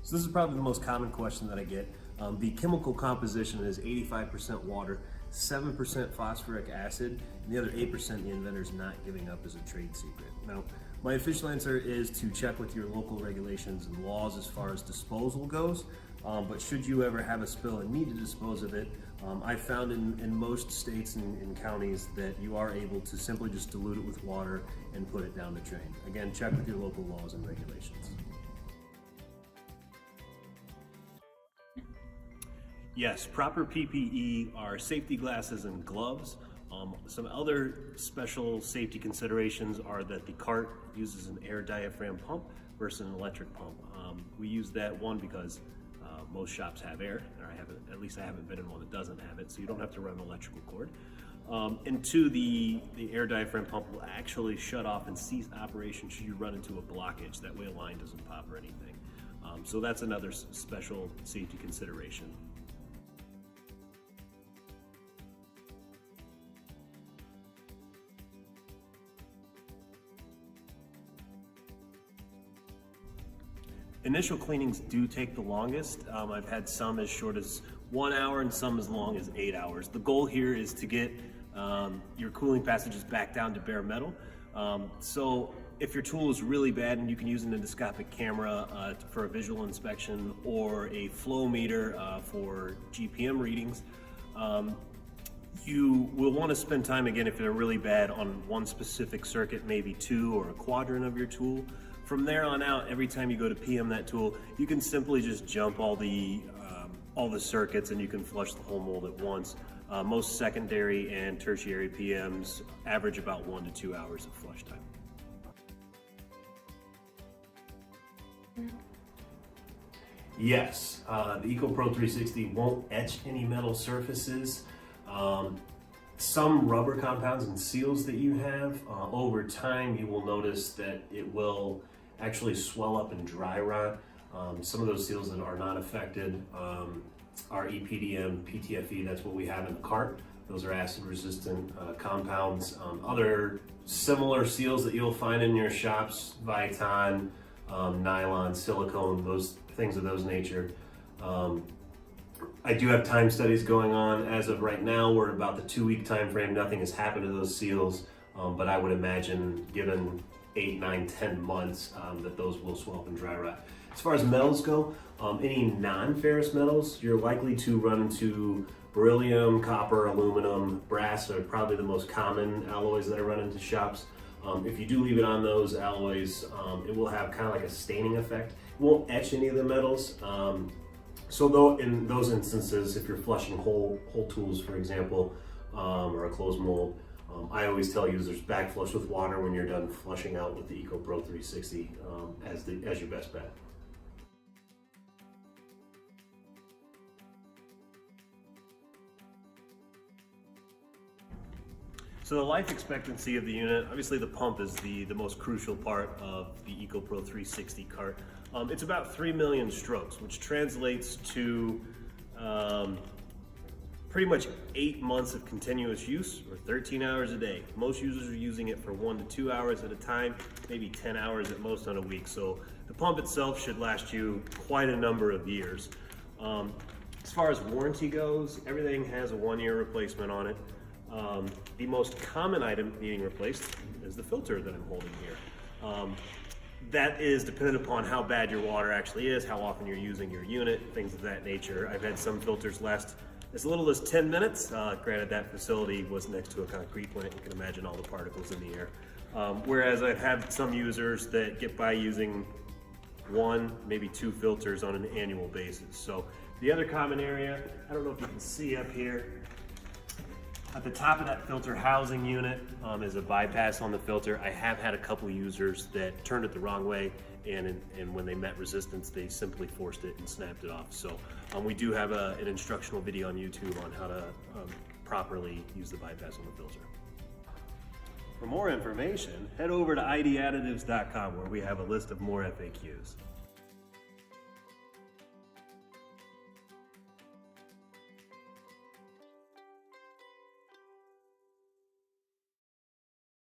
So this is probably the most common question that I get. The chemical composition is 85% water, 7% phosphoric acid, and the other 8% the inventor's not giving up as a trade secret. Now, my official answer is to check with your local regulations and laws as far as disposal goes. But should you ever have a spill and need to dispose of it, I found in most states and counties that you are able to simply just dilute it with water and put it down the drain. Again, check with your local laws and regulations. Yes, proper PPE are safety glasses and gloves. Some other special safety considerations are that the cart uses an air diaphragm pump versus an electric pump. We use that one because most shops have air, or at least I haven't been in one that doesn't have it, so you don't have to run an electrical cord. And two, the air diaphragm pump will actually shut off and cease operation should you run into a blockage. That way a line doesn't pop or anything. So that's another special safety consideration. Initial cleanings do take the longest. I've had some as short as 1 hour and some as long as 8 hours. The goal here is to get your cooling passages back down to bare metal. So if your tool is really bad and you can use an endoscopic camera for a visual inspection or a flow meter for GPM readings, you will want to spend time, again, if they're really bad, on one specific circuit, maybe two or a quadrant of your tool. From there on out, every time you go to PM that tool, you can simply just jump all the circuits and you can flush the whole mold at once. Most secondary and tertiary PMs average about 1 to 2 hours of flush time. Yes, the EcoPro 360 won't etch any metal surfaces. Some rubber compounds and seals that you have, over time you will notice that it will actually swell up and dry rot. Some of those seals that are not affected are EPDM, PTFE, that's what we have in the cart. Those are acid resistant compounds. Other similar seals that you'll find in your shops, Viton, nylon, silicone, those things of those nature. I do have time studies going on. As of right now, we're about the 2-week time frame. Nothing has happened to those seals, but I would imagine given 8, 9, 10 months that those will swell up and dry rot. As far as metals go, any non-ferrous metals, you're likely to run into beryllium, copper, aluminum, brass are probably the most common alloys that I run into shops. If you do leave it on those alloys, it will have kind of like a staining effect. It won't etch any of the metals. So though in those instances, if you're flushing whole tools, for example, or a closed mold, I always tell users back flush with water when you're done flushing out with the EcoPro 360 as your best bet. So the life expectancy of the unit, obviously the pump is the most crucial part of the EcoPro 360 cart. It's about 3 million strokes, which translates to pretty much 8 months of continuous use, or 13 hours a day. Most users are using it for 1 to 2 hours at a time, maybe 10 hours at most on a week. So the pump itself should last you quite a number of years. As far as warranty goes, everything has a 1-year replacement on it. The most common item needing replaced is the filter that I'm holding here. That is dependent upon how bad your water actually is, how often you're using your unit, things of that nature. I've had some filters last as little as 10 minutes. Granted, that facility was next to a concrete plant. You can imagine all the particles in the air. Whereas I've had some users that get by using 1, maybe 2 filters on an annual basis. So the other common area, I don't know if you can see up here, at the top of that filter housing unit is a bypass on the filter. I have had a couple users that turned it the wrong way, and when they met resistance, they simply forced it and snapped it off. So we do have an instructional video on YouTube on how to properly use the bypass on the filter. For more information, head over to idadditives.com where we have a list of more FAQs.